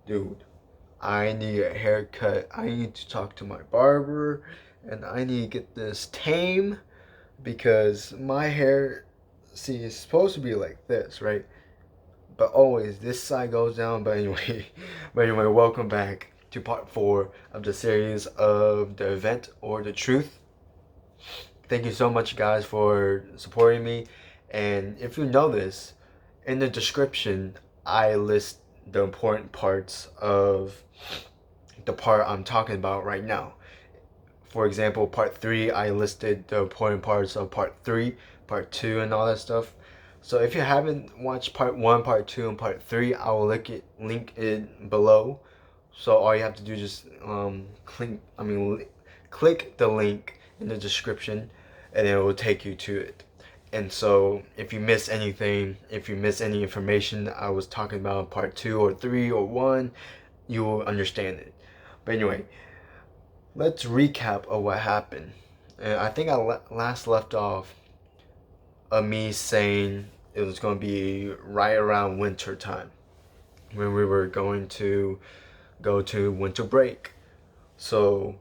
dude, I need a haircut. I need to talk to my barber, and I need to get this tame because my hair, see, it's supposed to be like this, right? But always this side goes down. But anyway, welcome back to part 4 of the series of the event or the truth. Thank you so much, guys, for supporting me. And if you notice, in the description, I list the important parts of the part I'm talking about right now. For example, part 3, I listed the important parts of part 3, part 2, and all that stuff. So if you haven't watched part 1, part 2, and part 3, I will link it below. So all you have to do is just click the link in the description, and it will take you to it. And so if you miss anything, if you miss any information I was talking about in part 2 or 3 or 1, you will understand it. But anyway, let's recap of what happened. And I think I last left off of me saying it was going to be right around winter time when we were going to go to winter break. So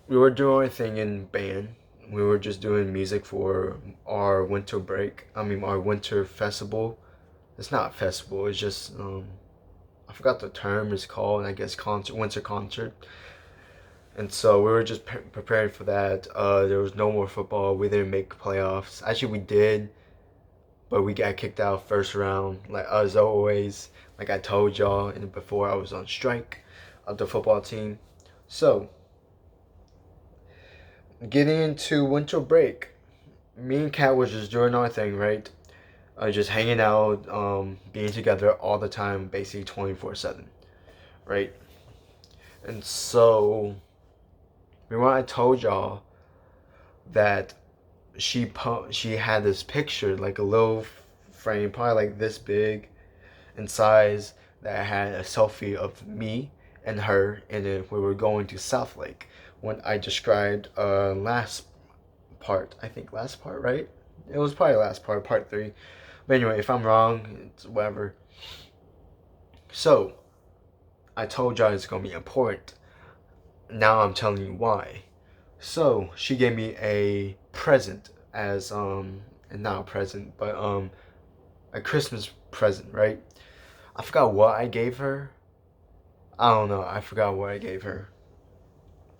we were doing our thing in band. We were just doing music for our winter break. I mean, our winter festival. It's not festival. It's just I forgot the term it's called. I guess concert, winter concert. And so we were just preparing for that. There was no more football. We didn't make playoffs. Actually, we did, but we got kicked out first round. Like as always, like I told y'all before, I was on strike of the football team. So getting into winter break, me and Kat was just doing our thing, right? Just hanging out, being together all the time, basically 24/7, right? And so remember I told y'all that she had this picture, like a little frame, probably like this big in size, that had a selfie of me and her in it. We were going to Southlake when I described last part. I think last part, right? It was probably last part, part 3. But anyway, if I'm wrong, it's whatever. So I told y'all it's gonna be important. Now I'm telling you why. So she gave me a present as and not a present, but a Christmas present, right? I forgot what I gave her. I don't know. I forgot what I gave her.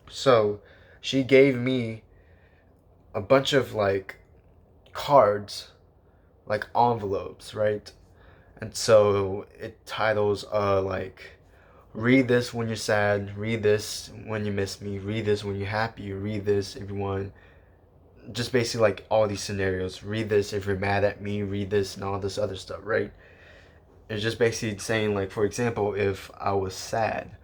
So she gave me a bunch of like cards, like envelopes, right? And so it titles like read this when you're sad, read this when you miss me, read this when you're happy, read this if you want, just basically like all these scenarios. Read this if you're mad at me, read this and all this other stuff, right? It's just basically saying, like, for example, if I was sad,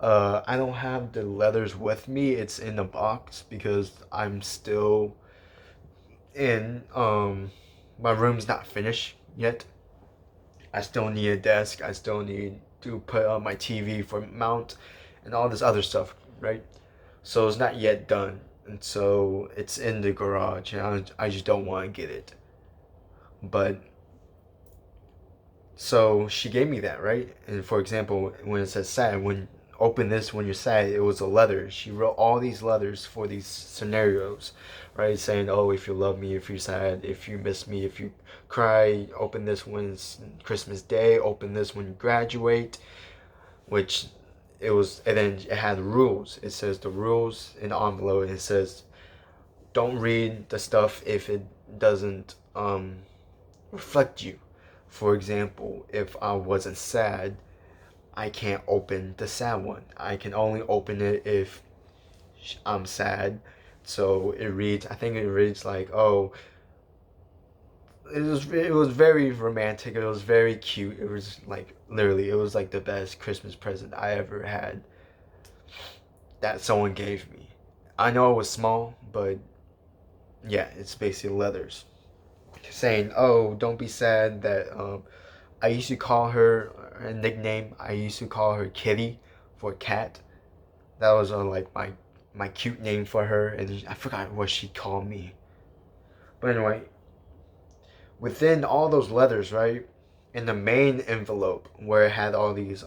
I don't have the letters with me. It's in the box because I'm still in my room's not finished yet. I still need a desk. I still need to put on my TV for mount and all this other stuff, right? So it's not yet done. And so it's in the garage and I just don't want to get it. But so she gave me that, right? And for example, when it says sad, when open this when you're sad, it was a letter. She wrote all these letters for these scenarios, right? Saying, oh, if you love me, if you're sad, if you miss me, if you cry, open this when it's Christmas Day, open this when you graduate, which it was, and then it had rules. It says the rules in the envelope, and it says, don't read the stuff if it doesn't reflect you. For example, if I wasn't sad, I can't open the sad one. I can only open it if I'm sad. So it reads, I think it reads like, oh, it was very romantic. It was very cute. It was like literally, it was like the best Christmas present I ever had that someone gave me. I know it was small, but yeah, it's basically letters saying, oh, don't be sad that I used to call her a nickname. I used to call her Kitty for cat. That was like my cute name for her, and I forgot what she called me. But anyway, within all those letters, right, in the main envelope where it had all these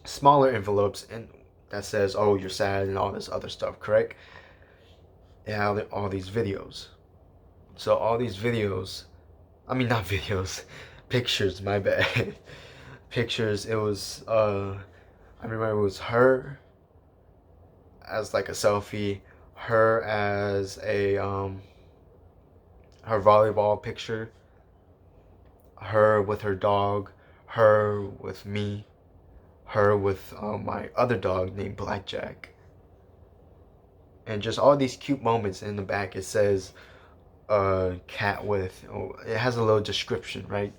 smaller envelopes and that says, "Oh, you're sad" and all this other stuff, correct? And all these videos. So all these videos, I mean not videos, pictures. My bad. Pictures. It was I remember it was her as like a selfie, her as a her volleyball picture, her with her dog, her with me, her with my other dog named Blackjack, and just all these cute moments. In the back it says cat with, oh, it has a little description, right?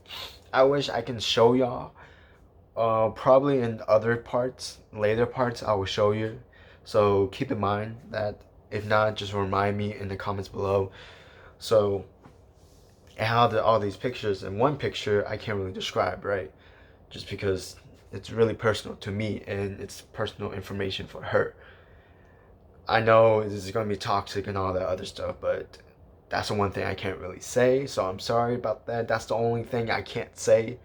I wish I can show y'all. Probably in other parts, later parts, I will show you. So keep in mind that. If not, just remind me in the comments below. So how all these pictures, and one picture I can't really describe, right? Just because it's really personal to me and it's personal information for her. I know this is gonna be toxic and all that other stuff, but that's the one thing I can't really say. So I'm sorry about that. That's the only thing I can't say.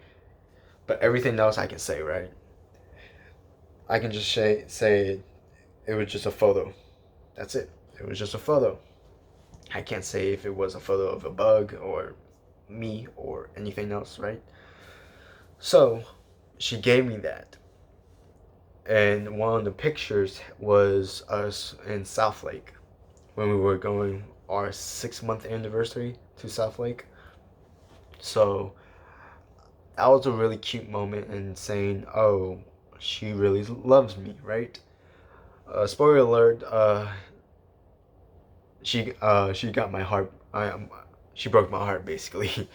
But everything else I can say, right? I can just say it was just a photo. That's it. It was just a photo. I can't say if it was a photo of a bug or me or anything else, right? So she gave me that. And one of the pictures was us in Southlake when we were going our 6-month anniversary to Southlake. So that was a really cute moment and saying, oh, she really loves me, right? Spoiler alert, she got my heart. She broke my heart basically.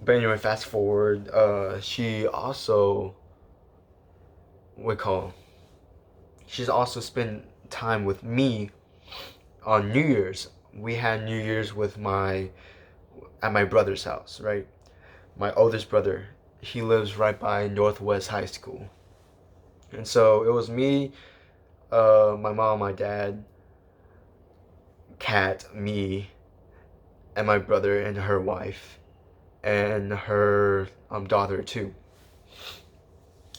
But anyway, fast forward. She also she's also spent time with me on New Year's. We had New Year's at my brother's house, right? My oldest brother. He lives right by Northwest High School, and so it was me, my mom, my dad, Kat, me, and my brother and her wife, and her daughter too.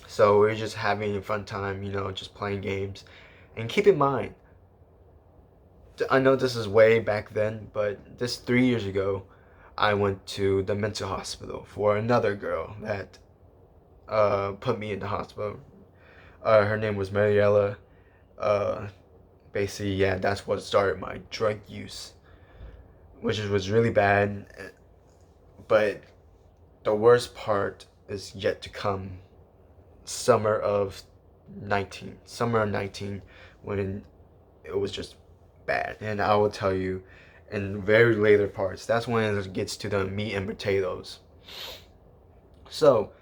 So we were just having a fun time, just playing games. And keep in mind, I know this is way back then, but this 3 years ago, I went to the mental hospital for another girl that put me in the hospital. Her name was Mariella. Uh, Basically, yeah, that's what started my drug use, which was really bad. But the worst part is yet to come. Summer of 19, when it was just bad. And I will tell you in very later parts, that's when it gets to the meat and potatoes. So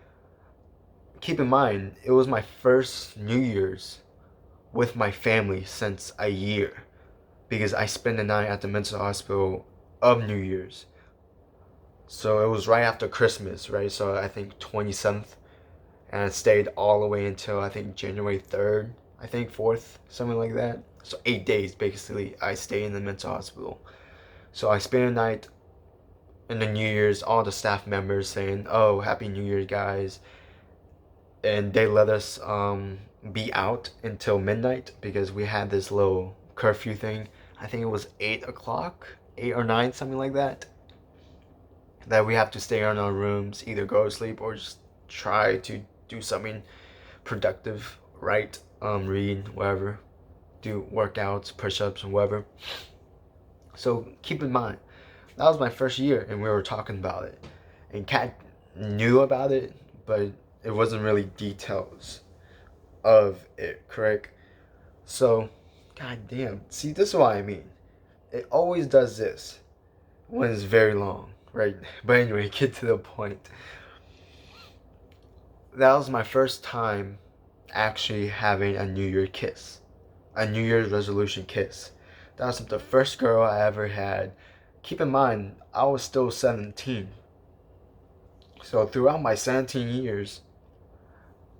keep in mind, it was my first New Year's with my family since a year, because I spent the night at the mental hospital of New Year's. So it was right after Christmas, right? So I think 27th, and I stayed all the way until I think January 3rd, I think 4th, something like that. So 8 days basically I stayed in the mental hospital. So I spent the night in the New Year's, all the staff members saying, "Oh, Happy New Year, guys," and they let us be out until midnight because we had this little curfew thing. I think it was 8 o'clock, 8 or 9, something like that. That we have to stay in our rooms, either go to sleep or just try to do something productive, write, read, whatever, do workouts, push-ups, and whatever. So keep in mind, that was my first year, and we were talking about it. And Kat knew about it, but it wasn't really details of it, correct? So, goddamn. See, this is what I mean. It always does this when it's very long, right? But anyway, get to the point. That was my first time actually having a New Year kiss, a New Year's resolution kiss. That was the first girl I ever had. Keep in mind, I was still 17. So throughout my 17 years,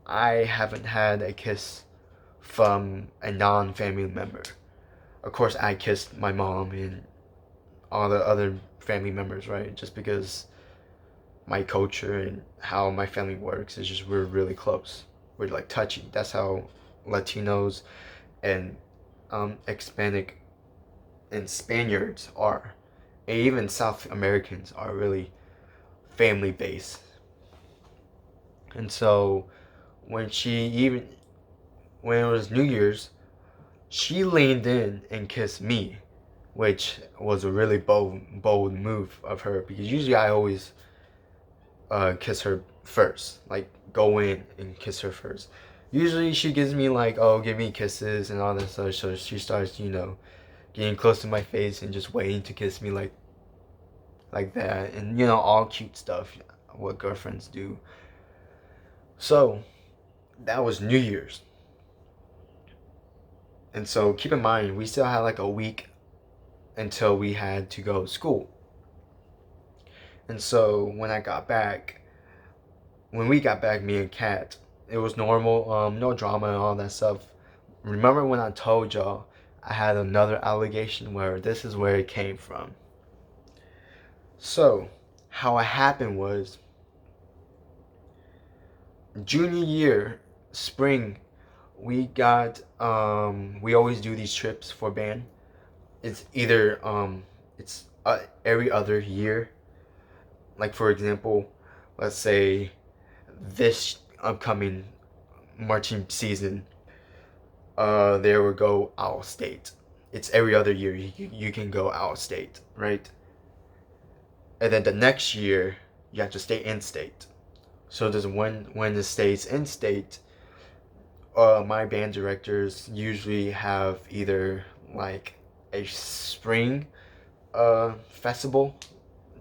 I haven't had a kiss from a non-family member. Of course, I kissed my mom and all the other family members, right? Just because my culture and how my family works is just we're really close. we're like touchy. That's how Latinos and Hispanic and Spaniards are, and even South Americans are really family based. And so when she even when it was New Year's, she leaned in and kissed me, which was a really bold move of her, because usually I always kiss her first, like go in and kiss her first. Usually she gives me like, oh, give me kisses and all that stuff. So she starts, getting close to my face and just waiting to kiss me like that, and all cute stuff, what girlfriends do. So that was New Year's, and so keep in mind we still had like a week until we had to go to school. And so when we got back, me and Kat, it was normal, no drama and all that stuff. Remember when I told y'all I had another allegation where this is where it came from? So, how it happened was junior year, spring, we always do these trips for band. It's either it's every other year. Like for example, let's say this upcoming marching season, they will go out of state. It's every other year you can go out of state, right? And then the next year you have to stay in state. So there's when it stays in state, my band directors usually have either like a spring festival,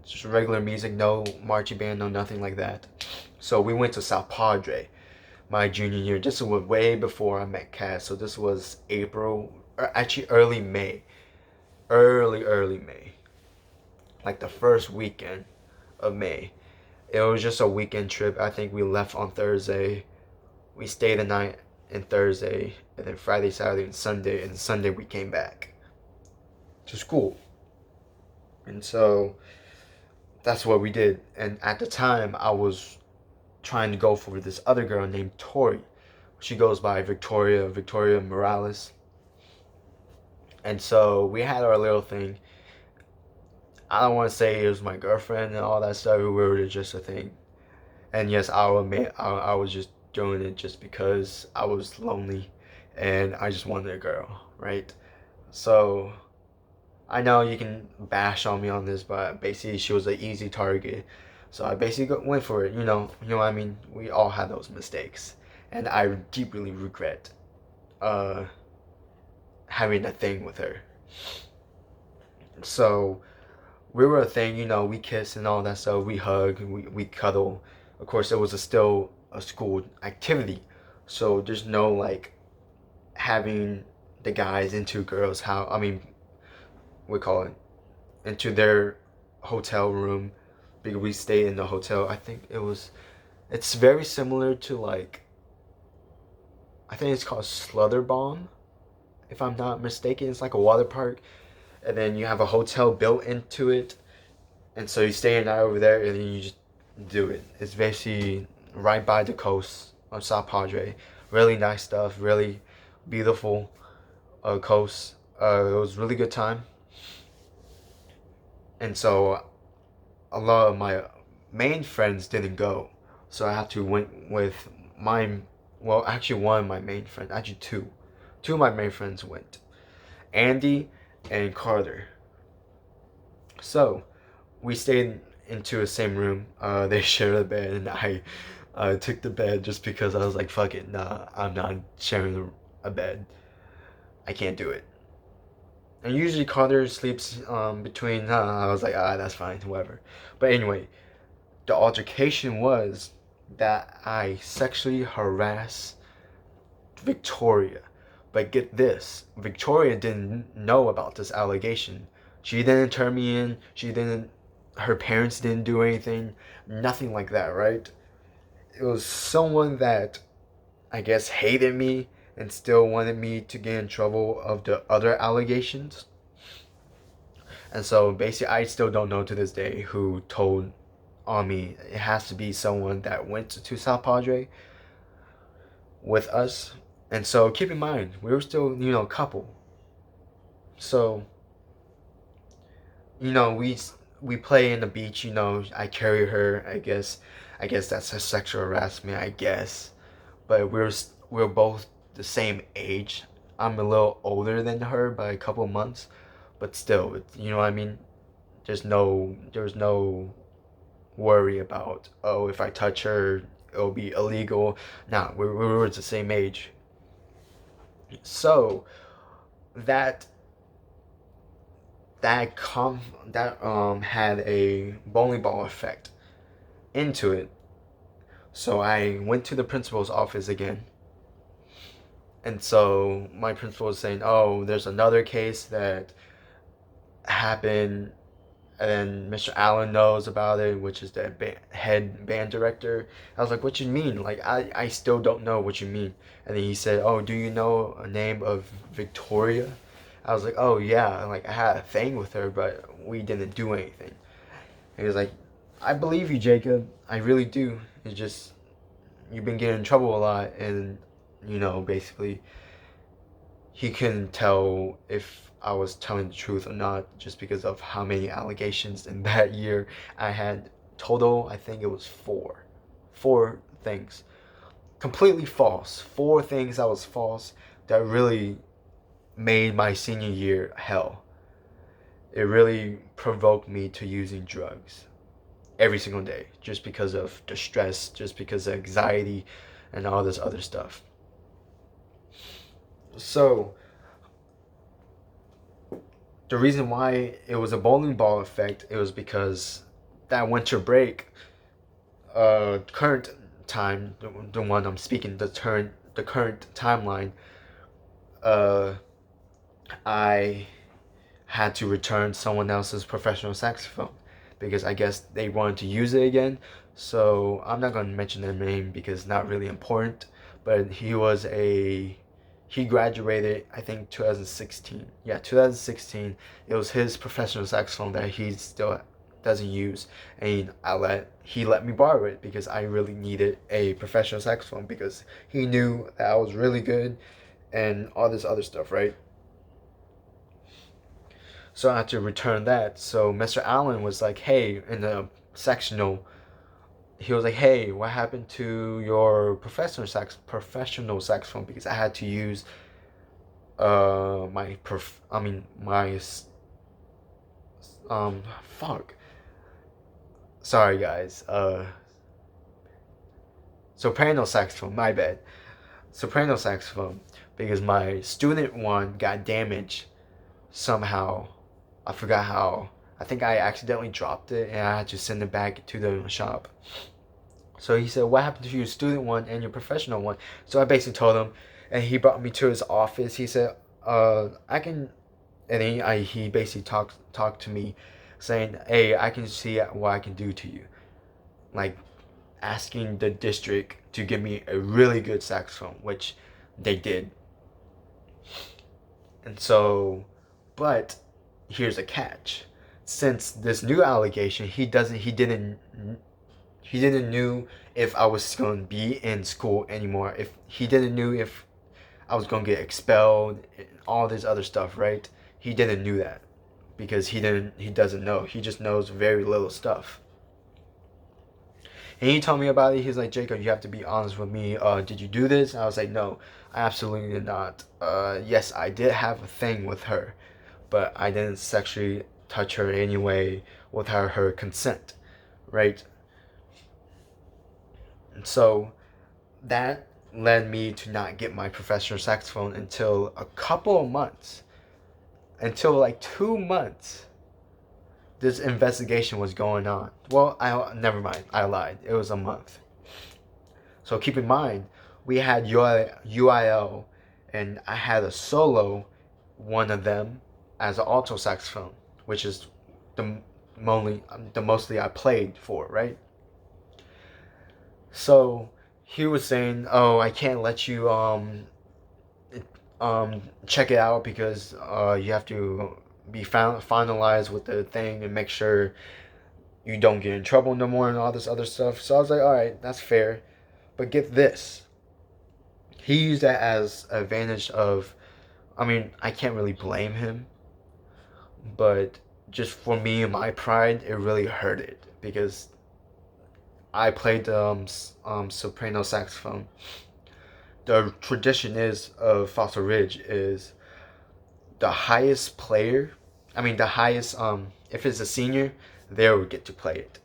just regular music, no marching band, no nothing like that. So we went to South Padre my junior year. This was way before I met Cass. So this was April, or actually early May. Early May. Like the first weekend of May. It was just a weekend trip. I think we left on Thursday. We stayed the night and Thursday, and then Friday, Saturday, and Sunday we came back to school. And so that's what we did. And at the time, I was trying to go for this other girl named Tori. She goes by Victoria Morales. And so we had our little thing. I don't want to say it was my girlfriend and all that stuff. We were just a thing. And yes, I'll admit I was just doing it just because I was lonely and I just wanted a girl, right? So I know you can bash on me on this, but basically she was an easy target. So I basically went for it, what I mean? We all had those mistakes. And I deeply regret having a thing with her. So we were a thing, we kiss and all that stuff, we hug, we cuddle. Of course, it was still a school activity, so there's no like having the guys into girls' house. I mean, we call it into their hotel room, because we stayed in the hotel. I think it's very similar to like, I think it's called Slutterbomb, if I'm not mistaken. It's like a water park, and then you have a hotel built into it, and so you stay a night over there, and then you just do it. It's basically right by the coast of South Padre. Really nice stuff, really beautiful coast. It was a really good time. And so a lot of my main friends didn't go, so I had to went with actually one of my main friends, actually two of my main friends went, Andy and Carter. So we stayed into the same room. They shared a bed, and I took the bed just because I was like, fuck it, nah, I'm not sharing a bed. I can't do it. And usually Carter sleeps between, I was like, that's fine, whatever. But anyway, the altercation was that I sexually harassed Victoria. But get this, Victoria didn't know about this allegation. She didn't turn me in. Her parents didn't do anything. Nothing like that, right? It was someone that I guess hated me and still wanted me to get in trouble of the other allegations. And so basically I still don't know to this day who told on me. It has to be someone that went to South Padre. with us. And so keep in mind, we were still, a couple. So, we play in the beach, I carry her, I guess that's a sexual harassment, I guess. But we're both the same age. I'm a little older than her by a couple months, but still, you know what I mean? There's no worry about, oh, if I touch her, it'll be illegal. Nah, we were the same age. So that that had a bowling ball effect into it. So I went to the principal's office again. And so my principal was saying, "Oh, there's another case that happened, and Mr. Allen knows about it, which is the head band director." I was like, "What you mean? Like, I still don't know what you mean." And then he said, "Oh, do you know a name of Victoria?" I was like, "Oh yeah, like I had a thing with her, but we didn't do anything." And he was like, "I believe you, Jacob. I really do. It's just you've been getting in trouble a lot, and basically." He couldn't tell if I was telling the truth or not just because of how many allegations in that year I had. Total, I think it was four. Four things. Completely false. Four things that was false that really made my senior year hell. It really provoked me to using drugs every single day just because of the stress, just because of anxiety, and all this other stuff. So, the reason why it was a bowling ball effect, it was because that winter break, current time, the one I'm speaking, the current timeline, uh, I had to return someone else's professional saxophone because I guess they wanted to use it again. So I'm not gonna mention their name because it's not really important. But he graduated, I think, 2016. Yeah, 2016. It was his professional saxophone that he still doesn't use, and he let me borrow it because I really needed a professional saxophone because he knew that I was really good and all this other stuff, right? So I had to return that. So Mr. Allen was like, "Hey," in the sectional, he was like, "Hey, what happened to your professional saxophone?" Because I had to use my fuck. Sorry guys. Soprano saxophone. My bad. Soprano saxophone because my student one got damaged somehow. I forgot how. I think I accidentally dropped it and I had to send it back to the shop. So he said, "What happened to your student one and your professional one?" So I basically told him, and he brought me to his office. He said, I can," and he basically talked to me, saying, "Hey, I can see what I can do to you," like asking the district to give me a really good saxophone, which they did. And so, but here's a catch. Since this new allegation, he didn't knew if I was going to be in school anymore. If he didn't knew if I was going to get expelled and all this other stuff, right? He didn't knew that because he doesn't know. He just knows very little stuff. And he told me about it. He's like, "Jacob, you have to be honest with me. Did you do this?" And I was like, "No, I absolutely did not. Yes, I did have a thing with her, but I didn't sexually touch her anyway without her consent, right?" And so that led me to not get my professional saxophone until a couple of months, until like 2 months. This investigation was going on. Well, I never mind. I lied. It was a month. So keep in mind, we had UIL, and I had a solo, one of them, as an alto saxophone, which is the mostly I played for, right? So he was saying, "Oh, I can't let you check it out because you have to be finalized with the thing and make sure you don't get in trouble no more and all this other stuff." So I was like, "All right, that's fair." But get this. he used that as advantage of, I mean, I can't really blame him, but just for me and my pride, it really hurt it because I played soprano saxophone. The tradition is of Fossil Ridge is the highest player. I mean, the highest. If it's a senior, they will get to play it,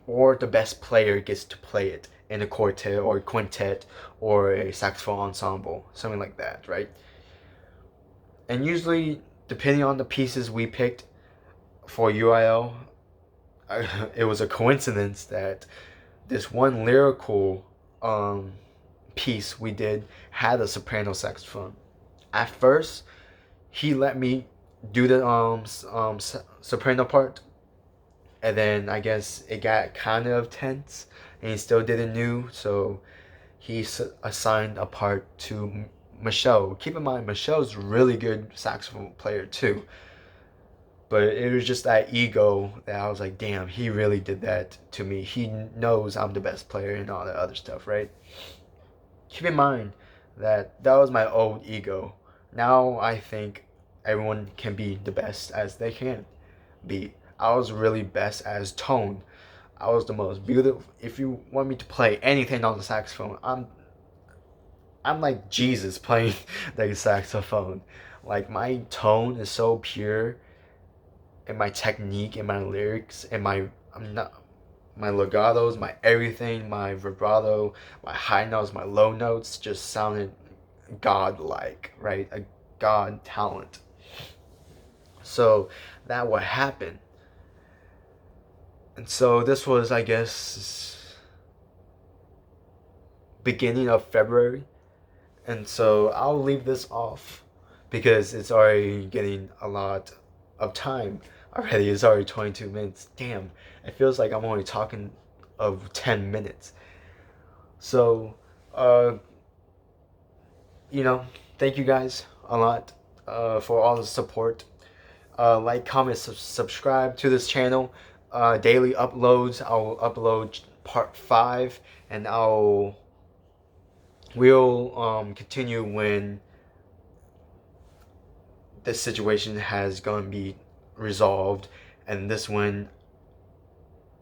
or the best player gets to play it in a quartet or quintet or a saxophone ensemble, something like that, right? And usually, depending on the pieces we picked for UIL, it was a coincidence that this one lyrical piece we did had a soprano saxophone. At first, he let me do the soprano part, and then I guess it got kind of tense, and he still didn't know, so he assigned a part to Michelle. Keep in mind, Michelle's really good saxophone player too. But it was just that ego that I was like, damn, he really did that to me. He knows I'm the best player and all that other stuff, right? Keep in mind that that was my old ego. Now I think everyone can be the best as they can be. I was really best as tone. I was the most beautiful. If you want me to play anything on the saxophone, I'm like Jesus playing the saxophone. Like my tone is so pure, and my technique and my lyrics and I'm not my legatos, my everything, my vibrato, my high notes, my low notes just sounded godlike, right? A god talent. So that would happen. And so this was, I guess, beginning of February. And so I'll leave this off because it's already getting a lot of time already. It's already 22 minutes. Damn, it feels like I'm only talking of 10 minutes. So, thank you guys a lot for all the support. Like, comment, subscribe to this channel. Daily uploads. I'll upload part 5, and we'll continue when this situation has gonna be resolved. And this one,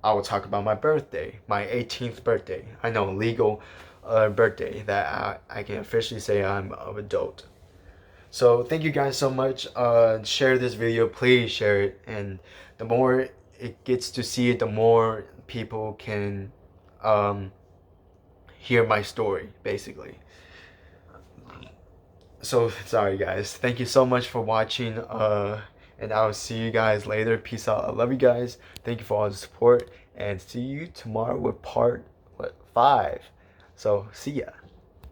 I will talk about my birthday, my 18th birthday. I know, legal birthday that I can officially say I'm an adult. So thank you guys so much. Share this video, please share it. And the more it gets to see it, the more people can hear my story, basically. So sorry guys, thank you so much for watching, and I'll see you guys later. Peace out. I love you guys. Thank you for all the support, and see you tomorrow with part 5. So see ya.